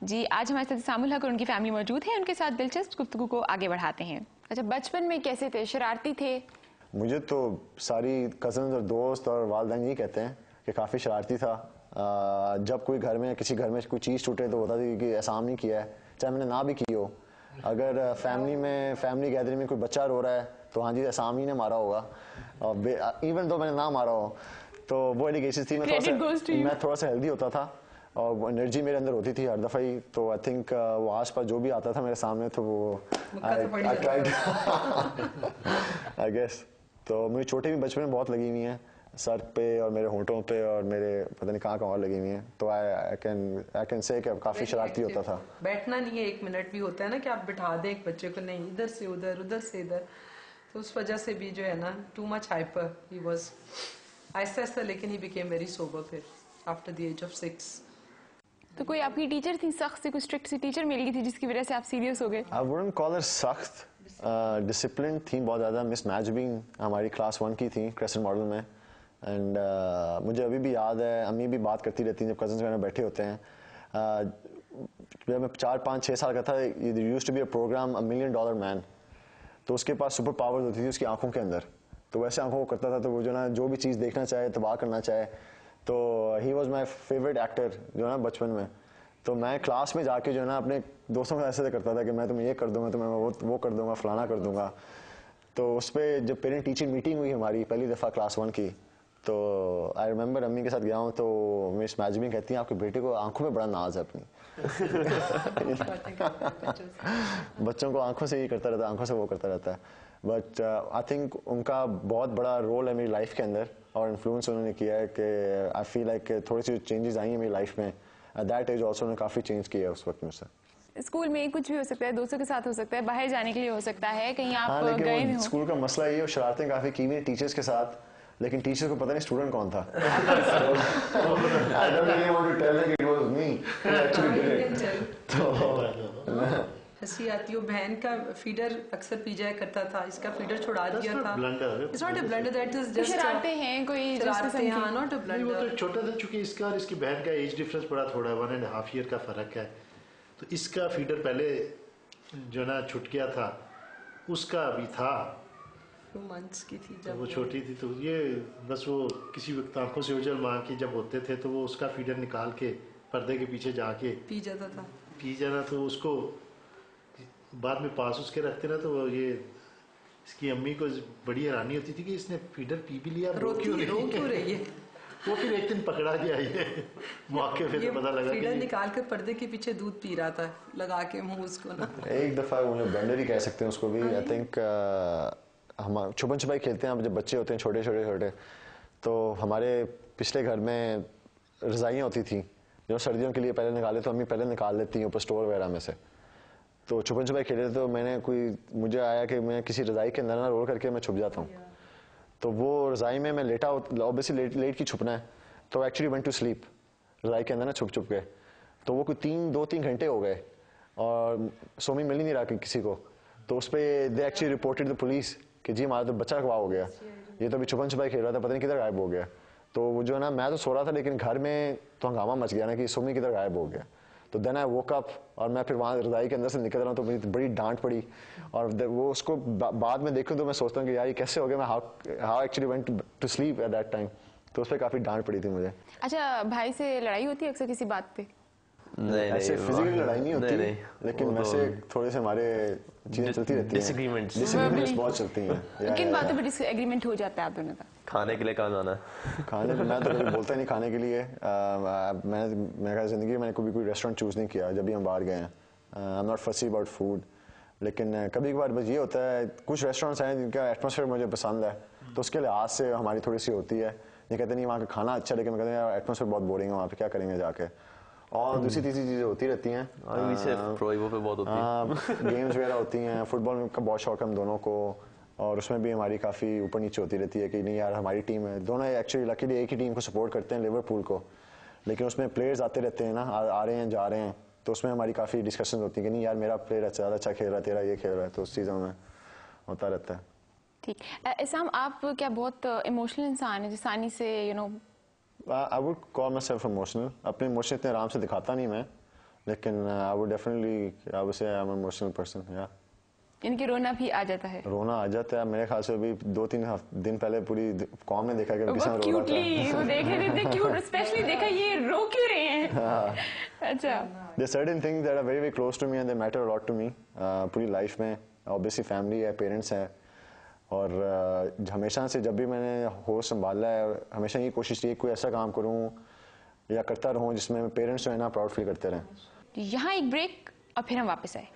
जी, आज हमारे साथ सामुल हक और उनकी फैमिली मौजूद है। उनके साथ दिलचस्प गुफ्तगू को आगे बढ़ाते हैं। अच्छा, बचपन में कैसे थे? शरारती थे? मुझे तो सारी कज़न्स और दोस्त और वालिदैन यही कहते हैं कि काफ़ी शरारती था। जब कोई घर में किसी घर में कोई चीज़ टूटे तो होता था कि एहसान नहीं किया है, चाहे मैंने ना भी की हो। अगर फैमिली गैदरिंग में कोई बच्चा रो रहा है तो हाँ जी एहसान ही ने मारा होगा, और इवन तो मैंने ना मारा हो। तो वो एलिगेशन थी। मैं थोड़ा सा हेल्दी होता था और वो एनर्जी मेरे अंदर होती थी हर दफ़ा ही। तो आई थिंक वो आस पास जो भी आता था मेरे सामने तो वो आई ट्राइड आई गेस। तो मुझे चोटें भी बचपन में बहुत लगी हुई हैं, सर पे और मेरे होंठों पे और मेरे पता नहीं कहाँ और लगी हुई हैं। तो आई कैन से कि काफ़ी शरारती होता था। बैठना नहीं है, 1 मिनट भी होता है ना कि आप बिठा दें एक बच्चे को, नहीं इधर से उधर उधर से इधर। तो उस वजह से भी जो है ना too much hyper he was. Aahista Aahista लेकिन ही बिकेम वेरी सोबर फिर आफ्टर द एज ऑफ 6। तो कोई आपकी टीचर थी, सख्त सी कोई स्ट्रिक्ट सी टीचर मिल गई थी जिसकी वजह से आप सीरियस हो गए? आई वुडंट कॉल हर सख्त, डिसिप्लिन थी बहुत ज़्यादा। मिस मैजबिंग हमारी क्लास 1 की थी क्रेसेंट मॉडल में। एंड मुझे अभी भी याद है, अम्मी भी बात करती रहती हैं जब कज़न्स वगैरह बैठे होते हैं। जब मैं 4, 5, 6 साल का था, used to be a programme $1 million man. तो उसके पास सुपर पावर्स होती थी उसकी आंखों के अंदर। तो वैसे आंखों को करता था, तो वो जो ना जो भी चीज़ देखना चाहे, तबाह करना चाहे। तो he was my favourite actor जो है ना बचपन में। तो मैं क्लास में जाके जो है ना अपने दोस्तों के ऐसे करता था कि मैं तुम्हें ये कर दूंगा, तुम्हें वो कर दूंगा, फलाना कर दूंगा। तो उस पर जब पेरेंट टीचर मीटिंग हुई हमारी पहली दफ़ा क्लास 1 की, तो आई रिमेंबर अम्मी के साथ गया हूँ। तो मिस मैजबिंग कहती हैं आपके बेटे को आंखों में बड़ा नाज है अपनी। बच्चों को आंखों से ही करता रहता है, आंखों से वो करता रहता है। बट आई थिंक उनका बहुत बड़ा रोल है मेरी लाइफ के अंदर और इन्फ्लुएंस उन्होंने किया है कि आई फील लाइक थोड़ी सी चेंजेस आई हैं मेरी लाइफ में। एट दैट एज ऑल्सो उन्होंने काफ़ी चेंज किया है उस वक्त मुझसे। स्कूल में कुछ भी हो सकता है, दोस्तों के साथ हो सकता है, बाहर जाने के लिए हो सकता है, कहीं आप गए भी हो। स्कूल का मसला ये, शरारतें काफ़ी की हुई टीचर्स के साथ, लेकिन टीचर को पता नहीं स्टूडेंट कौन था। हंसी आती हो। बहन का फीडर अक्सर पी जाया करता था, इसका फीडर छुड़ा दिया था। It's not a blunder, that is just शरारते हैं कोई शरारते हैं, हाँ, not a blunder। वो तो छोटा था चूंकि इसका और इसकी बहन का एज डिफरेंस बड़ा थोड़ा 1.5 ईयर का फर्क है। तो इसका फीडर पहले जो ना छुट गया था, उसका अभी था 2 months की थी तो जब वो छोटी थी। तो ये बस वो किसी वक्त आंखों से उजल माँ की जब होते थे तो वो उसका फीडर निकाल के पर्दे के पीछे जाके पी जाता था। पी जाना। तो उसको बाद में पास उसके रखते ना, तो ये इसकी अम्मी को बड़ी हैरानी होती थी कि इसने फीडर पी भी लिया, रो क्यों रही है। वो फिर एक दिन पकड़ा गया ये मौके पे, तो पता लगा फीडर निकाल कर पर्दे के पीछे दूध पी रहा था लगा के मुंह उसको ना। एक दफ़ा उन्हें ब्लेंडर ही कह सकते हैं उसको भी। आई थिंक हम छुपन छुपाई खेलते हैं जब बच्चे होते हैं छोटे, तो हमारे पिछले घर में रज़ाइयाँ होती थी जो सर्दियों के लिए पहले निकाले, तो अम्मी पहले निकाल लेती हैं ऊपर स्टोर वगैरह में से। तो छुपन छुपाई खेले तो मुझे आया कि मैं किसी रज़ाई के अंदर ना रोल करके मैं छुप जाता हूँ। तो वो रज़ाई में मैं लेटा, ऑब्वियसली लेट की छुपना है, तो एक्चुअली वेंट टू स्लीप रज़ाई के अंदर ना छुप के। तो वो कोई 2-3 घंटे हो गए और सोमी मिल ही नहीं रहा किसी को। तो उस पर they actually reported the police कि जी हमारा तो बच्चा अगवा हो गया, ये तो अभी छुपन छुपाई खेल रहा था, पता नहीं किधर गायब हो गया। तो वो जो है ना, मैं तो सो रहा था लेकिन घर में तो हंगामा मच गया ना कि सोमी किधर गायब हो गया। तो देन आई वोक अप और मैं फिर वहाँ रज़ाई के अंदर से निकल रहा हूँ, तो मुझे बड़ी डांट पड़ी। और वो उसको बाद में देखूँ तो मैं सोचता हूँ कि यार ये कैसे हो गया, मैं how actually went to sleep at that time. तो उस पर काफ़ी डांट पड़ी थी मुझे। अच्छा, भाई से लड़ाई होती है अक्सर किसी बात पे? नहीं, ऐसे फिजिकली लड़ाई नहीं होती, लेकिन वैसे थोड़े से हमारे चीजें चलती रहती हैं, डिसएग्रीमेंट्स बहुत चलती हैं। किन बातों पे डिसएग्रीमेंट हो जाता है आप दोनों का? खाने के लिए कहाँ जाना है? खाने पे मैं तो कभी बोलता ही नहीं खाने के लिए। मैंने ज़िंदगी में मैंने कभी कोई रेस्टोरेंट चूज़ नहीं किया जब भी हम बाहर गए हैं। आई एम नॉट फसी अबाउट फूड, लेकिन कभी कभार बस ये होता है कुछ रेस्टोरेंट्स हैं जिनका एटमॉस्फेयर मुझे पसंद है, तो उसके लिहाज से हमारी थोड़ी सी होती है। ये कहते नहीं वहाँ का खाना अच्छा, लेकिन मैं कहते हैं यार एटमॉस्फेयर बहुत बोरिंग है वहाँ पे, क्या करेंगे जाके। और दूसरी तीसरी चीज़ें होती रहती हैं, गेम्स वगैरह होती हैं। फुटबॉल का बहुत शौक है हम दोनों को, और उसमें भी हमारी काफ़ी ऊपर नीचे होती रहती है कि नहीं यार हमारी टीम है। दोनों एक्चुअली लकीली एक ही टीम को सपोर्ट करते हैं, लिवरपूल को, लेकिन उसमें प्लेयर्स आते रहते हैं ना, आ रहे हैं जा रहे हैं, तो उसमें हमारी काफ़ी डिस्कशन होती है कि नहीं यार मेरा प्लेयर ज़्यादा अच्छा खेल रहा है, तेरा ये खेल रहा है, तो उस चीज़ों में होता रहता है। ठीक। इसाम, आप क्या बहुत इमोशनल इंसान है जिसानी से I would call my self emotional. अपने इमोशन इतने आराम से दिखाता नहीं मैं, लेकिन I would definitely I would say I am emotional person या इनके रोना भी आ जाता है। रोना आ जाता है मेरे ख्याल से। अभी 2-3 दिन पहले पूरी कौम ने देखा कि किसान रो रहा था। क्यूटली वो देख रहे थे, क्यूट स्पेशली देखा ये रो क्यों रहे हैं। अच्छा, There are certain things that are very very close to me and they matter a lot to me पूरी लाइफ में। ऑब्वियसली फैमिली है, पेरेंट्स हैं, और हमेशा से जब भी मैंने होश संभाला है हमेशा ये कोशिश की कोई ऐसा काम करूँ या करता रहूँ जिसमें पेरेंट्स जो है ना प्राउड फील करते रहें। यहाँ एक ब्रेक और फिर हम वापस आए।